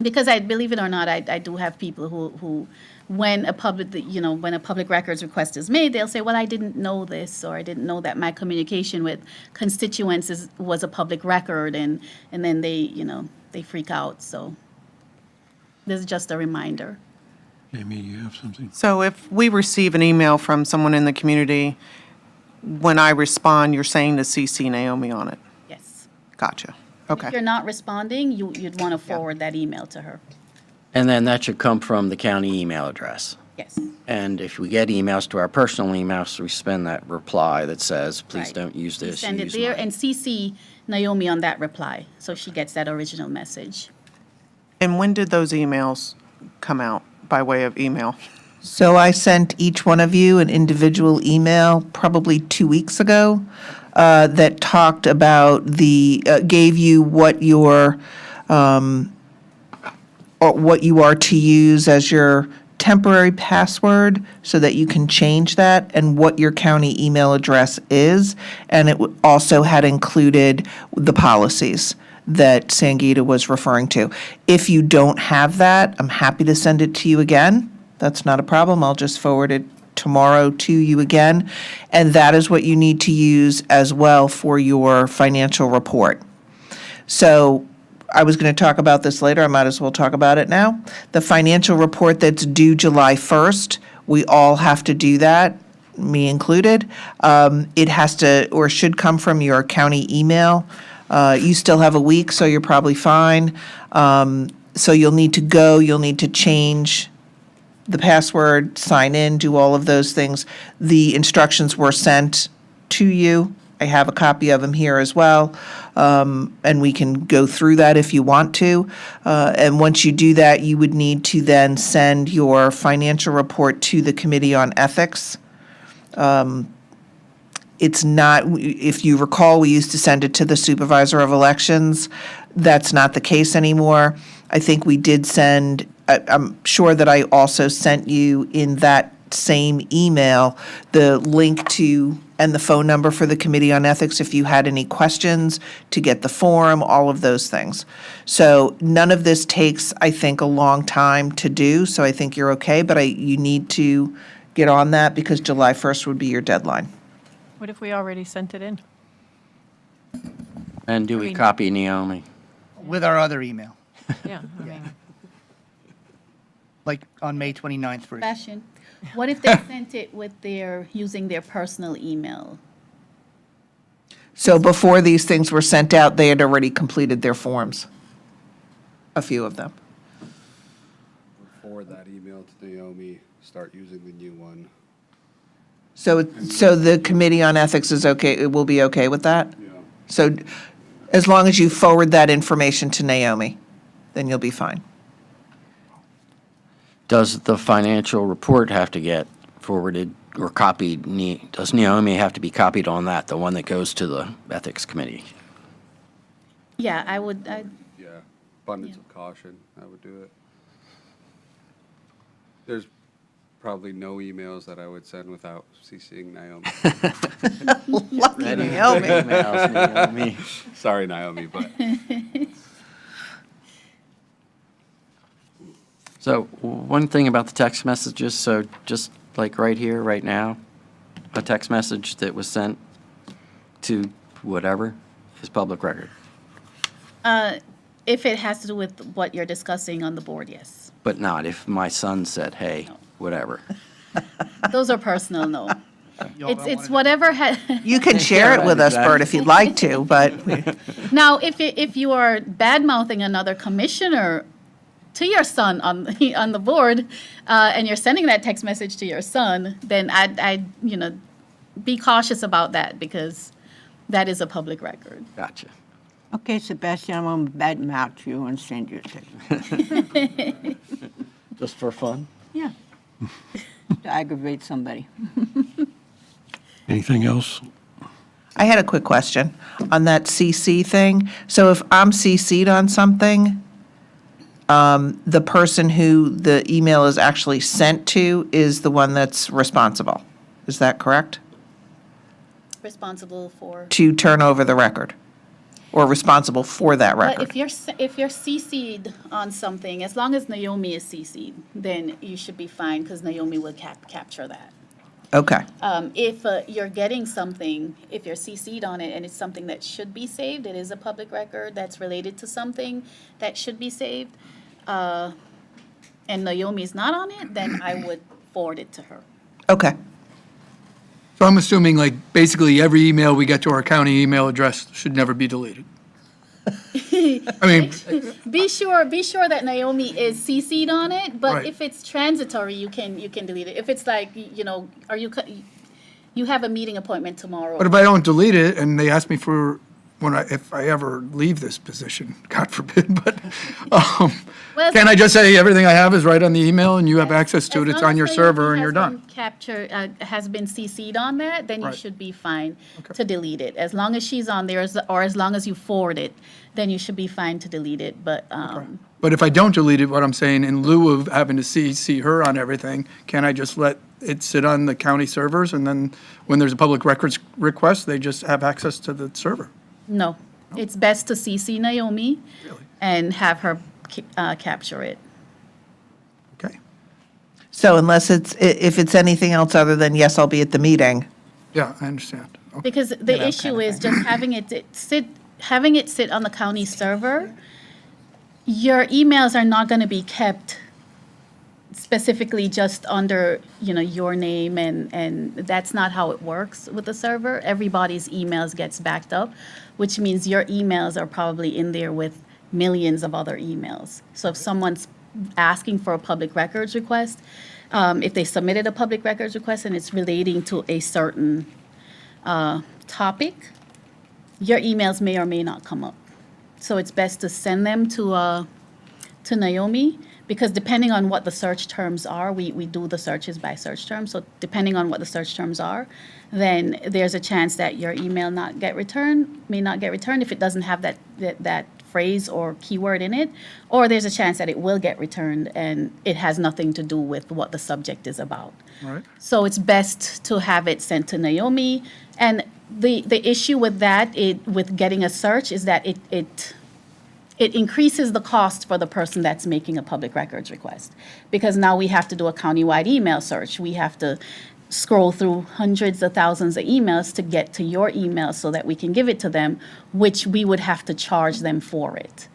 [SPEAKER 8] Because believe it or not, I do have people who when a public records request is made, they'll say, well, I didn't know this, or I didn't know that my communication with constituents was a public record, and then they freak out. So this is just a reminder.
[SPEAKER 1] Jamie, you have something?
[SPEAKER 6] So if we receive an email from someone in the community, when I respond, you're saying to CC Naomi on it?
[SPEAKER 8] Yes.
[SPEAKER 6] Gotcha.
[SPEAKER 8] If
[SPEAKER 6] Okay.
[SPEAKER 8] you're not responding, you'd want to forward that email to her.
[SPEAKER 9] And then that should come from the county email address.
[SPEAKER 8] Yes.
[SPEAKER 9] And if we get emails to our personal emails, we send that reply that says, please
[SPEAKER 8] Right.
[SPEAKER 9] don't use
[SPEAKER 8] You
[SPEAKER 9] this.
[SPEAKER 8] send it
[SPEAKER 9] use
[SPEAKER 8] there
[SPEAKER 9] mine."
[SPEAKER 8] and CC Naomi on that reply, so she gets that original message.
[SPEAKER 6] And when did those emails come out by way of email?
[SPEAKER 2] So I sent each one of you an individual email probably 2 weeks ago that talked about gave you what or what you are to use as your temporary password so that you can change that, and what your county email address is. And it also had included the policies that Sangeeta was referring to. If you don't have that, I'm happy to send it to you again. That's not a problem. I'll just forward it tomorrow to you again. And that is what you need to use as well for your financial report. So I was going to talk about this later. I might as well talk about it now. The financial report that's due July 1st, we all have to do that, me included. It has to, or should come from your county email. You still have a week, so you're probably fine. So you'll need to change the password, sign in, do all of those things. The instructions were sent to you. I have a copy of them here as well, and we can go through that if you want to. And once you do that, you would need to then send your financial report to the Committee on Ethics. It's not, if you recall, we used to send it to the Supervisor of Elections. That's not the case anymore. I think we did send, I'm sure that I also sent you in that same email the link to and the phone number for the Committee on Ethics if you had any questions, to get the form, all of those things. So none of this takes, I think, a long time to do, so I think you're okay, but you need to get on that because July 1st would be your deadline.
[SPEAKER 10] What if we already sent it in?
[SPEAKER 9] And do we copy Naomi?
[SPEAKER 11] With our other email,
[SPEAKER 10] Yeah, I mean,
[SPEAKER 11] like on May 29th, for example.
[SPEAKER 8] Sebastian, what if they sent it with using their personal email?
[SPEAKER 2] So before these things were sent out, they had already completed their forms, a few of them.
[SPEAKER 12] Forward that email to Naomi, start using the new one.
[SPEAKER 2] So the Committee on Ethics is okay, it will be okay with that?
[SPEAKER 12] Yeah.
[SPEAKER 2] So as long as you forward that information to Naomi, then you'll be fine.
[SPEAKER 9] Does the financial report have to get forwarded or copied? Does Naomi have to be copied on that, the one that goes to the Ethics Committee?
[SPEAKER 8] Yeah, I would,
[SPEAKER 12] Yeah, abundance of caution, I would do it. There's probably no emails that I would send without CCing Naomi.
[SPEAKER 2] Lucky Naomi.
[SPEAKER 9] Emails, Naomi.
[SPEAKER 12] Sorry, Naomi, but
[SPEAKER 9] So one thing about the text messages, so just like right here, right now, a text message that was sent to whatever is public record,
[SPEAKER 8] if it has to do with what you're discussing on the board, yes.
[SPEAKER 9] but not if my son said, hey, whatever.
[SPEAKER 8] Those are personal, no.
[SPEAKER 11] Y'all don't
[SPEAKER 8] It's
[SPEAKER 11] wanna
[SPEAKER 8] whatever,
[SPEAKER 2] You can share it with us, Bert, if you'd like to, but
[SPEAKER 8] now, if you are bad-mouthing another commissioner to your son on the board, and you're sending that text message to your son, then I'd be cautious about that, because that is a public record.
[SPEAKER 9] Gotcha.
[SPEAKER 3] Okay, Sebastian, I'm going to badmouth you and send you a text.
[SPEAKER 9] Just for fun?
[SPEAKER 3] Yeah. To aggravate somebody.
[SPEAKER 1] Anything else?
[SPEAKER 2] I had a quick question on that CC thing. So if I'm CC'd on something, the person who the email is actually sent to is the one that's responsible. Is that correct?
[SPEAKER 8] Responsible for.
[SPEAKER 2] To turn over the record, or responsible for that
[SPEAKER 8] But
[SPEAKER 2] record?
[SPEAKER 8] if you're CC'd on something, as long as Naomi is CC'd, then you should be fine, because Naomi will capture that.
[SPEAKER 2] Okay,
[SPEAKER 8] If you're getting something, if you're CC'd on it and it's something that should be saved, it is a public record that's related to something that should be saved, and Naomi's not on it, then I would forward it to her.
[SPEAKER 2] okay.
[SPEAKER 5] So I'm assuming like basically every email we get to our county email address should never be deleted. I mean,
[SPEAKER 8] Be sure that Naomi is CC'd on it, but
[SPEAKER 5] Right.
[SPEAKER 8] if it's transitory, you can delete it. If it's like, you have a meeting appointment tomorrow.
[SPEAKER 5] but if I don't delete it and they ask me for, if I ever leave this position, God forbid, but,
[SPEAKER 8] Well,
[SPEAKER 5] can I just say everything I have is right on the email and you have access to it,
[SPEAKER 8] as
[SPEAKER 5] it's
[SPEAKER 8] long
[SPEAKER 5] on your
[SPEAKER 8] as
[SPEAKER 5] server
[SPEAKER 8] Naomi
[SPEAKER 5] and you're
[SPEAKER 8] has
[SPEAKER 5] done?
[SPEAKER 8] been has been CC'd on that, then you
[SPEAKER 5] Right.
[SPEAKER 8] should be fine to delete it. As long as she's on there, or as long as you forward it, then you should be fine to delete it, but,
[SPEAKER 5] But if I don't delete it, what I'm saying, in lieu of having to see her on everything, can I just let it sit on the county servers and then when there's a public records request, they just have access to the server?
[SPEAKER 8] no. It's best to CC Naomi and have her capture it.
[SPEAKER 5] Okay.
[SPEAKER 2] So unless if it's anything else other than, yes, I'll be at the meeting.
[SPEAKER 5] Yeah, I understand. Okay.
[SPEAKER 8] Because the issue is just having it sit on the county server. Your emails are not going to be kept specifically just under, your name, and that's not how it works with the server. Everybody's emails gets backed up, which means your emails are probably in there with millions of other emails. So if someone's asking for a public records request, if they submitted a public records request and it's relating to a certain topic, your emails may or may not come up. So it's best to send them to Naomi, because depending on what the search terms are, we do the searches by search terms. So depending on what the search terms are, then there's a chance that your email may not get returned if it doesn't have that phrase or keyword in it, or there's a chance that it will get returned and it has nothing to do with what the subject is about.
[SPEAKER 5] All right.
[SPEAKER 8] So it's best to have it sent to Naomi. And the issue with that, with getting a search, is that it increases the cost for the person that's making a public records request. Because now we have to do a countywide email search. We have to scroll through hundreds of thousands of emails to get to your email so that we can give it to them, which we would have to charge them for it.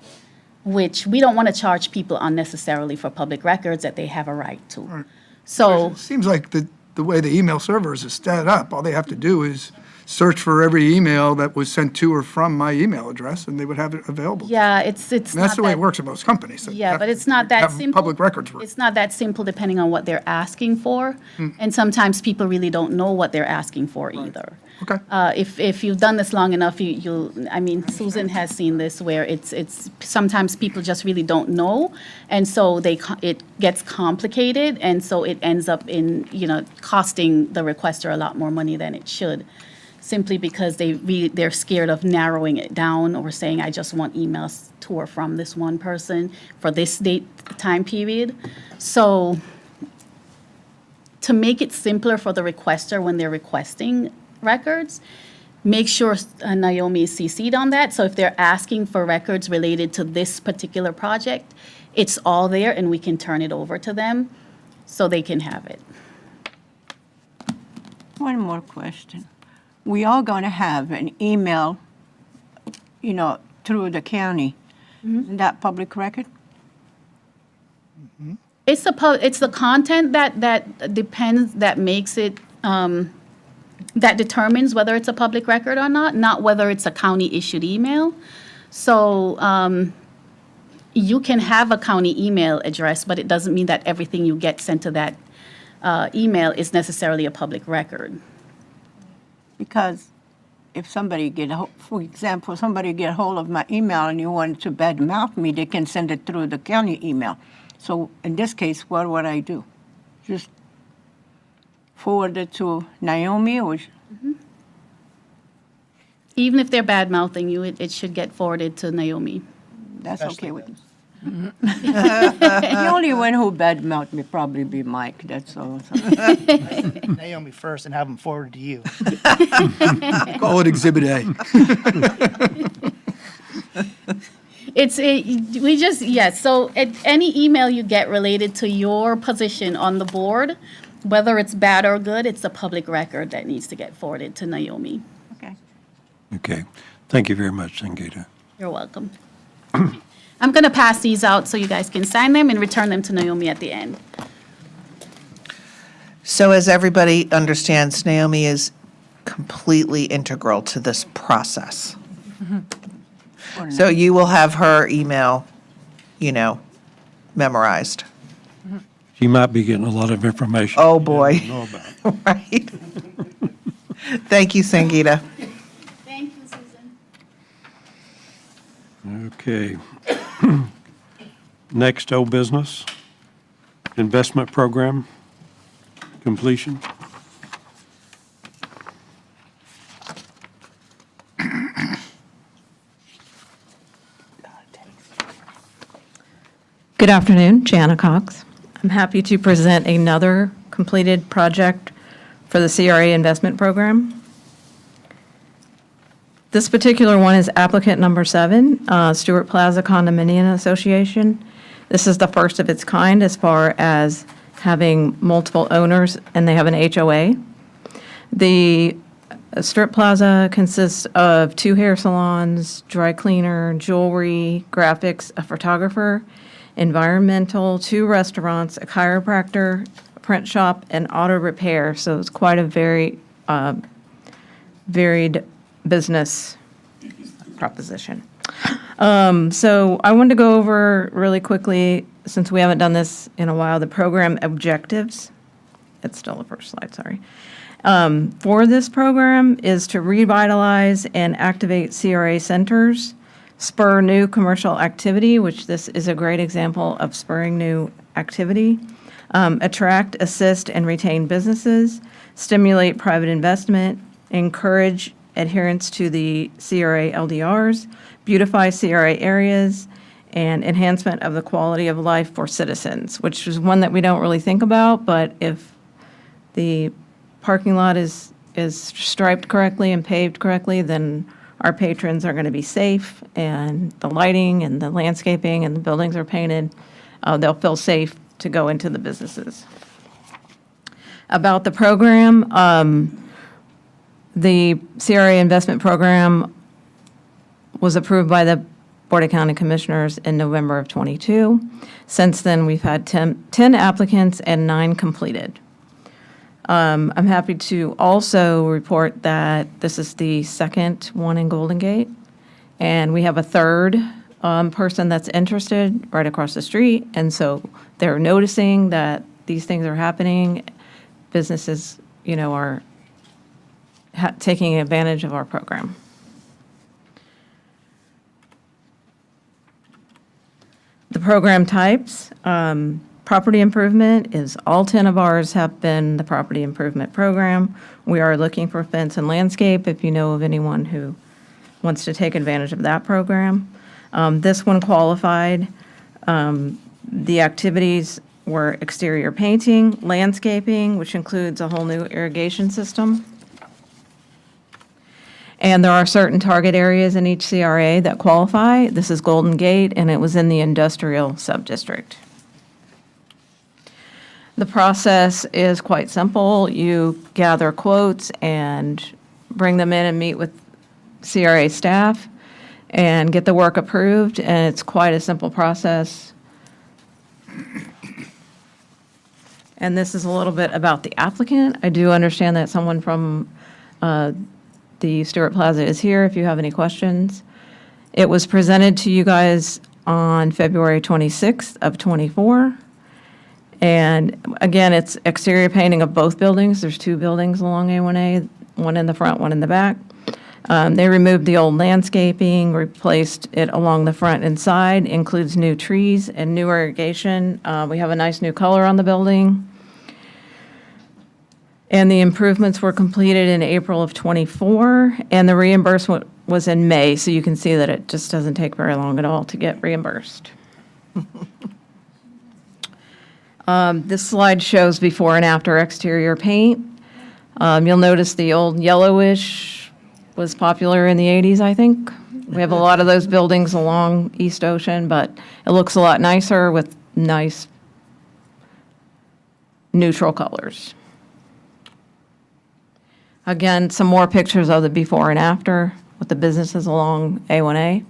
[SPEAKER 8] Which we don't want to charge people unnecessarily for public records that they have a right to. So,
[SPEAKER 5] It seems like the way the email servers is set up, all they have to do is search for every email that was sent to or from my email address, and they would have it available.
[SPEAKER 8] yeah, it's
[SPEAKER 5] And
[SPEAKER 8] not
[SPEAKER 5] that's the way it
[SPEAKER 8] that-
[SPEAKER 5] works in most companies. that
[SPEAKER 8] Yeah,
[SPEAKER 5] have
[SPEAKER 8] but
[SPEAKER 5] to
[SPEAKER 8] it's not that
[SPEAKER 5] have
[SPEAKER 8] simple.
[SPEAKER 5] Public records work.
[SPEAKER 8] It's not that simple depending on what they're asking for. And sometimes people really don't know what they're asking for either.
[SPEAKER 5] Okay.
[SPEAKER 8] If you've done this long enough, Susan has seen this where it's sometimes people just really don't know. And so it gets complicated. And so it ends up in, costing the requester a lot more money than it should, simply because they're scared of narrowing it down or saying, I just want emails to or from this one person for this time period. So to make it simpler for the requester when they're requesting records, make sure Naomi is CC'd on that. So if they're asking for records related to this particular project, it's all there and we can turn it over to them so they can have it.
[SPEAKER 3] One more question. We are going to have an email, through the county. Isn't that public record?
[SPEAKER 8] It's the content that depends, that makes it, that determines whether it's a public record or not whether it's a county-issued email. So you can have a county email address, but it doesn't mean that everything you get sent to that email is necessarily a public record.
[SPEAKER 3] Because if somebody for example, somebody get hold of my email and you want to badmouth me, they can send it through the county email. So in this case, what would I do? Just forward it to Naomi or?
[SPEAKER 8] Even if they're bad-mouthing you, it should get forwarded to Naomi.
[SPEAKER 3] That's okay with me. The only one who badmouthed me probably be Mike, that's all.
[SPEAKER 11] Naomi first and have them forwarded to you.
[SPEAKER 5] Call it Exhibit A.
[SPEAKER 8] So any email you get related to your position on the board, whether it's bad or good, it's a public record that needs to get forwarded to Naomi.
[SPEAKER 3] Okay.
[SPEAKER 1] Okay. Thank you very much, Sangeeta.
[SPEAKER 8] You're welcome. I'm going to pass these out so you guys can sign them and return them to Naomi at the end.
[SPEAKER 2] So as everybody understands, Naomi is completely integral to this process. So you will have her email, memorized.
[SPEAKER 1] She might be getting a lot of information.
[SPEAKER 2] Oh,
[SPEAKER 1] she
[SPEAKER 2] boy.
[SPEAKER 1] doesn't know about.
[SPEAKER 2] Right? Thank you, Sangita.
[SPEAKER 8] Thank you, Susan.
[SPEAKER 1] Okay. Next, old business, investment program completion.
[SPEAKER 10] Good afternoon, Jana Cox. I'm happy to present another completed project for the CRA investment program. This particular one is applicant number 7, Stewart Plaza Condominium Association. This is the first of its kind as far as having multiple owners, and they have an HOA. The Stewart Plaza consists of 2 hair salons, dry cleaner, jewelry, graphics, a photographer, environmental, 2 restaurants, a chiropractor, print shop, and auto repair. So it's quite a very varied business proposition. So I wanted to go over really quickly, since we haven't done this in a while, the program objectives. It's still the first slide, sorry. For this program is to revitalize and activate CRA centers, spur new commercial activity, which this is a great example of spurring new activity, attract, assist, and retain businesses, stimulate private investment, encourage adherence to the CRA LDRs, beautify CRA areas, and enhancement of the quality of life for citizens, which is one that we don't really think about, but if the parking lot is striped correctly and paved correctly, then our patrons are going to be safe, and the lighting and the landscaping and the buildings are painted. They'll feel safe to go into the businesses. About the program, the CRA investment program was approved by the Board of County Commissioners in November of '22. Since then, we've had 10 applicants and 9 completed. I'm happy to also report that this is the second one in Golden Gate, and we have a third person that's interested right across the street, and so they're noticing that these things are happening. Businesses, are taking advantage of our program. The program types, property improvement is all 10 of ours have been the property improvement program. We are looking for fence and landscape if you know of anyone who wants to take advantage of that program. This one qualified. The activities were exterior painting, landscaping, which includes a whole new irrigation system. And there are certain target areas in each CRA that qualify. This is Golden Gate, and it was in the industrial subdistrict. The process is quite simple. You gather quotes and bring them in and meet with CRA staff and get the work approved, and it's quite a simple process. And this is a little bit about the applicant. I do understand that someone from the Stewart Plaza is here if you have any questions. It was presented to you guys on February 26th of '24. And again, it's exterior painting of both buildings. There's 2 buildings along A1A, one in the front, one in the back. They removed the old landscaping, replaced it along the front and side, includes new trees and new irrigation. We have a nice new color on the building. And the improvements were completed in April of '24, and the reimbursement was in May, so you can see that it just doesn't take very long at all to get reimbursed. This slide shows before and after exterior paint. You'll notice the old yellowish was popular in the '80s, I think. We have a lot of those buildings along East Ocean, but it looks a lot nicer with nice neutral colors. Again, some more pictures of the before and after with the businesses along A1A.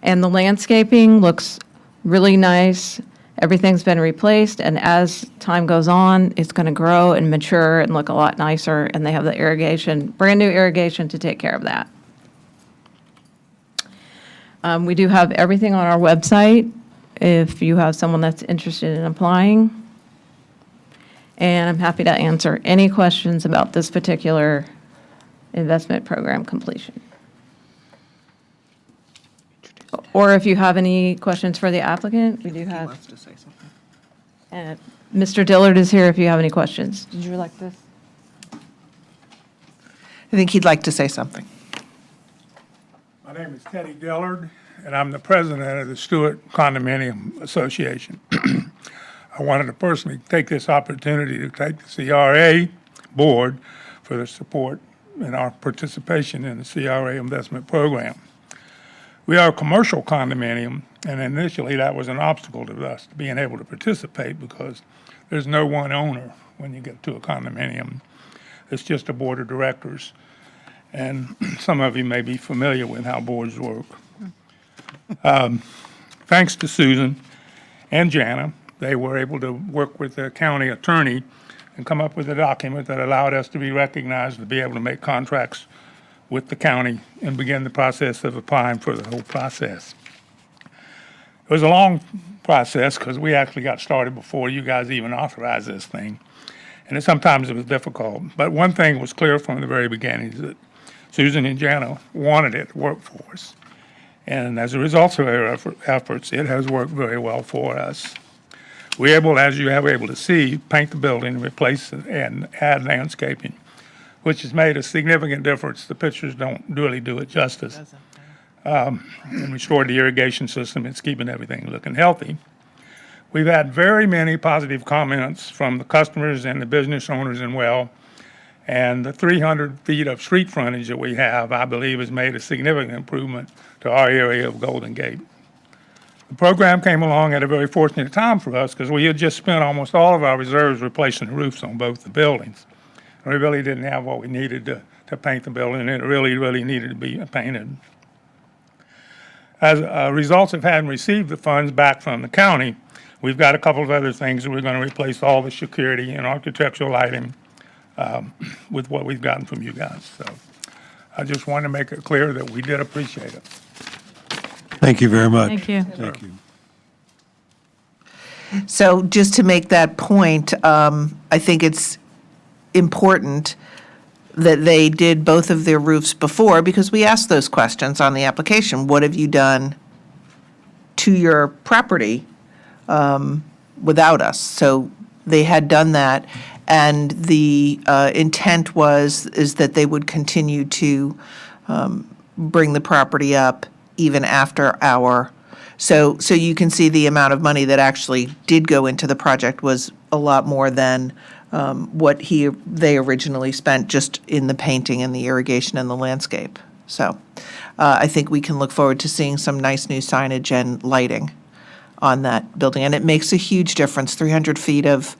[SPEAKER 10] And the landscaping looks really nice. Everything's been replaced, and as time goes on, it's going to grow and mature and look a lot nicer, and they have the irrigation, brand-new irrigation to take care of that. We do have everything on our website if you have someone that's interested in applying. And I'm happy to answer any questions about this particular investment program completion. Or if you have any questions for the applicant, we do have,
[SPEAKER 6] Wants to say something.
[SPEAKER 10] Mr. Dillard is here if you have any questions. Did you like this?
[SPEAKER 2] I think he'd like to say something.
[SPEAKER 13] My name is Teddy Dillard, and I'm the president of the Stewart Condominium Association. I wanted to personally take this opportunity to thank the CRA board for their support and our participation in the CRA investment program. We are a commercial condominium, and initially that was an obstacle to us being able to participate because there's no one owner when you get to a condominium. It's just a board of directors. And some of you may be familiar with how boards work. Thanks to Susan and Jana, they were able to work with the county attorney and come up with a document that allowed us to be recognized to be able to make contracts with the county and begin the process of applying for the whole process. It was a long process because we actually got started before you guys even authorized this thing. And sometimes it was difficult. But one thing was clear from the very beginning is that Susan and Jana wanted it to work for us. And as a result of our efforts, it has worked very well for us. We're able, as you have able to see, paint the building, replace and add landscaping, which has made a significant difference. The pictures don't really do it justice. And restored the irrigation system. It's keeping everything looking healthy. We've had very many positive comments from the customers and the business owners in Well. And the 300 feet of street frontage that we have, I believe, has made a significant improvement to our area of Golden Gate. The program came along at a very fortunate time for us because we had just spent almost all of our reserves replacing the roofs on both the buildings. We really didn't have what we needed to paint the building, and it really, really needed to be painted. As a result of having received the funds back from the county, we've got a couple of other things. We're going to replace all the security and architectural lighting with what we've gotten from you guys. So I just want to make it clear that we did appreciate it.
[SPEAKER 1] Thank you very much.
[SPEAKER 10] Thank you.
[SPEAKER 1] Thank you.
[SPEAKER 2] So just to make that point, I think it's important that they did both of their roofs before because we asked those questions on the application. What have you done to your property without us? So they had done that, and the intent is that they would continue to bring the property up even after our, so you can see the amount of money that actually did go into the project was a lot more than what they originally spent just in the painting and the irrigation and the landscape. So I think we can look forward to seeing some nice new signage and lighting on that building. And it makes a huge difference. 300 feet of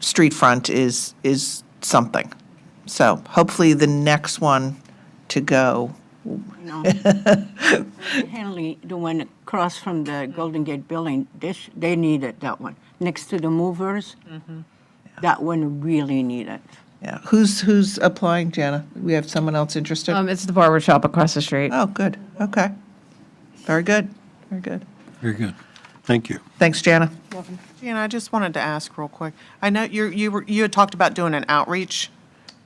[SPEAKER 2] street front is something. So hopefully the next one to go.
[SPEAKER 3] No. Henley, the one across from the Golden Gate building, they needed that one. Next to the movers, that one really needed.
[SPEAKER 2] Yeah. Who's applying, Jana? We have someone else interested?
[SPEAKER 10] It's the barber shop across the street.
[SPEAKER 2] Oh, good. Okay. Very good. Very good.
[SPEAKER 1] Very good. Thank you.
[SPEAKER 2] Thanks, Jana.
[SPEAKER 6] Gina, I just wanted to ask real quick. I know you had talked about doing an outreach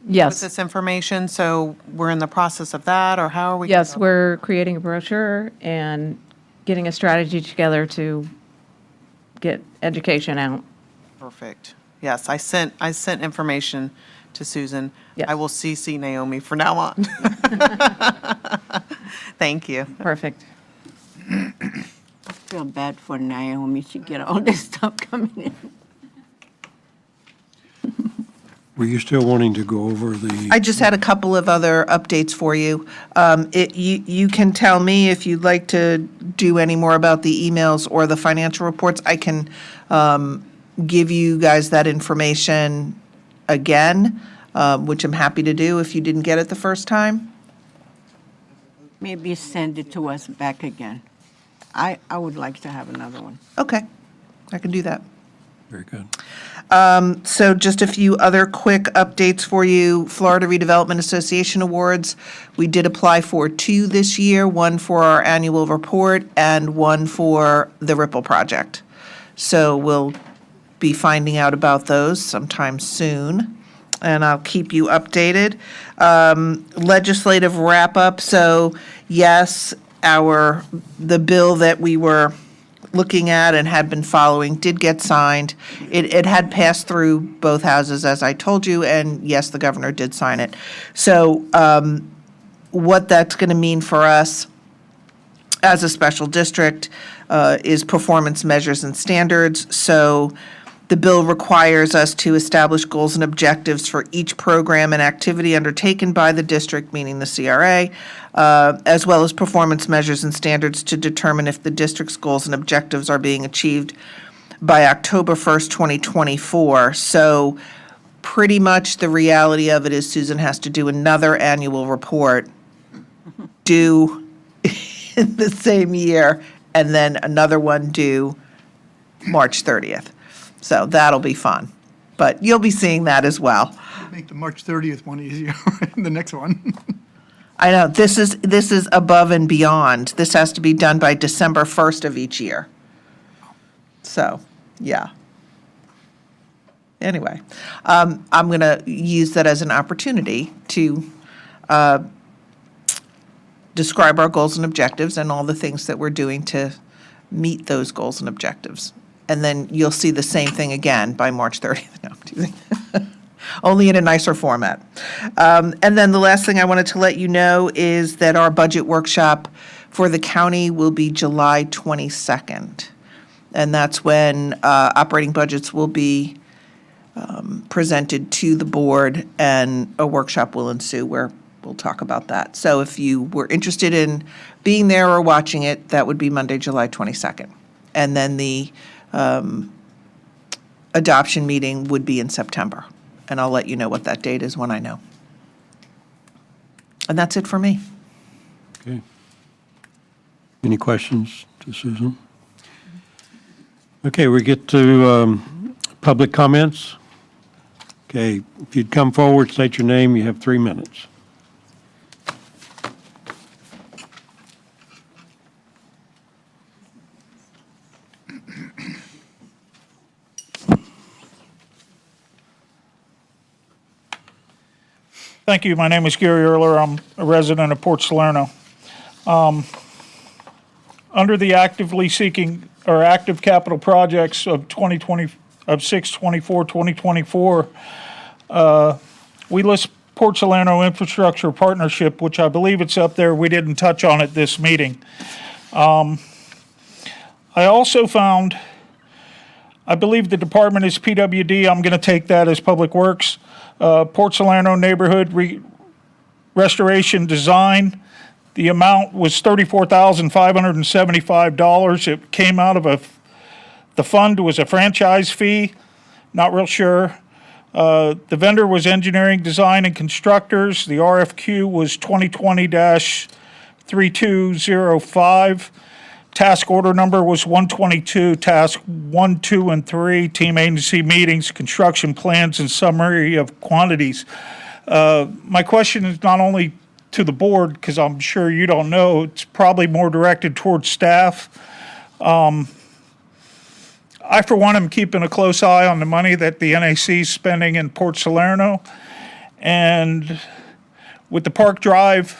[SPEAKER 6] with
[SPEAKER 10] Yes.
[SPEAKER 6] this information, so we're in the process of that, or how are we?
[SPEAKER 10] Yes, we're creating a brochure and getting a strategy together to get education out.
[SPEAKER 6] Perfect. Yes, I sent information to Susan.
[SPEAKER 10] Yes.
[SPEAKER 6] I will CC Naomi from now on. Thank you.
[SPEAKER 10] Perfect.
[SPEAKER 3] I feel bad for Naomi. She get all this stuff coming in.
[SPEAKER 1] Were you still wanting to go over the?
[SPEAKER 2] I just had a couple of other updates for you. You can tell me if you'd like to do any more about the emails or the financial reports. I can give you guys that information again, which I'm happy to do if you didn't get it the first time.
[SPEAKER 3] Maybe send it to us back again. I would like to have another one.
[SPEAKER 2] Okay, I can do that.
[SPEAKER 1] Very good.
[SPEAKER 2] So just a few other quick updates for you. Florida Redevelopment Association Awards, we did apply for 2 this year, one for our annual report and one for the Ripple Project. So we'll be finding out about those sometime soon, and I'll keep you updated. Legislative wrap-up, so yes, the bill that we were looking at and had been following did get signed. It had passed through both houses, as I told you, and yes, the governor did sign it. So what that's going to mean for us as a special district is performance measures and standards. So the bill requires us to establish goals and objectives for each program and activity undertaken by the district, meaning the CRA, as well as performance measures and standards to determine if the district's goals and objectives are being achieved by October 1st, 2024. So pretty much the reality of it is Susan has to do another annual report due in the same year, and then another one due March 30th. So that'll be fun. But you'll be seeing that as well.
[SPEAKER 5] Make the March 30th one easier, the next one.
[SPEAKER 2] I know, this is above and beyond. This has to be done by December 1st of each year. So, yeah. Anyway, I'm going to use that as an opportunity to describe our goals and objectives and all the things that we're doing to meet those goals and objectives. And then you'll see the same thing again by March 30th. No, I'm teasing. Only in a nicer format. And then the last thing I wanted to let you know is that our budget workshop for the county will be July 22nd. And that's when operating budgets will be presented to the board, and a workshop will ensue where we'll talk about that. So if you were interested in being there or watching it, that would be Monday, July 22nd. And then the adoption meeting would be in September. And I'll let you know what that date is when I know. And that's it for me.
[SPEAKER 1] Okay. Any questions to Susan? Okay, we get to public comments. Okay, if you'd come forward, state your name, you have 3 minutes.
[SPEAKER 13] Thank you. My name is Gary Erler. I'm a resident of Port Salerno. Under the actively seeking or active capital projects of 2020, of 6/24/2024, we list Port Salerno Infrastructure Partnership, which I believe it's up there. We didn't touch on it this meeting. I also found, I believe the department is PWD. I'm going to take that as Public Works. Port Salerno Neighborhood Restoration Design. The amount was $34,575. It came out of the fund was a franchise fee, not real sure. The vendor was Engineering Design and Constructors. The RFQ was 2020-3205. Task order number was 122, task 1, 2, and 3, team agency meetings, construction plans, and summary of quantities. My question is not only to the board, because I'm sure you don't know, it's probably more directed towards staff. I, for one, am keeping a close eye on the money that the NAC is spending in Port Salerno. And with the Park Drive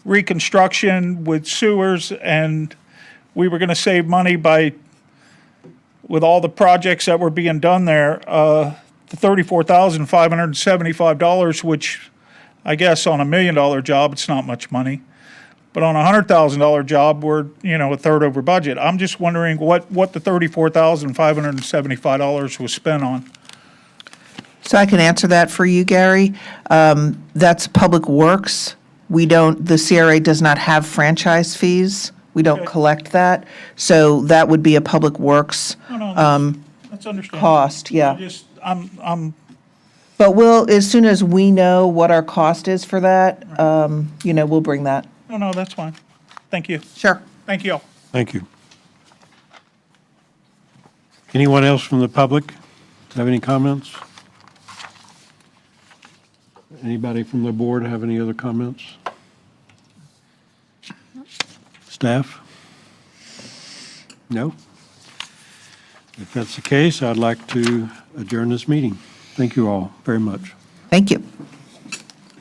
[SPEAKER 13] reconstruction, with sewers, and we were going to save money with all the projects that were being done there, the $34,575, which I guess on $1 million job, it's not much money. But on a $100,000 job, we're, a third over budget. I'm just wondering what the $34,575 was spent on.
[SPEAKER 2] So I can answer that for you, Gary. That's Public Works. The CRA does not have franchise fees. We don't collect that. So that would be a Public Works
[SPEAKER 13] That's understandable.
[SPEAKER 2] cost, yeah.
[SPEAKER 13] I'm
[SPEAKER 2] But as soon as we know what our cost is for that, we'll bring that.
[SPEAKER 13] No, that's fine. Thank you.
[SPEAKER 2] Sure.
[SPEAKER 13] Thank you all.
[SPEAKER 1] Thank you. Anyone else from the public? Have any comments? Anybody from the board have any other comments? Staff? No? If that's the case, I'd like to adjourn this meeting. Thank you all very much.
[SPEAKER 2] Thank you.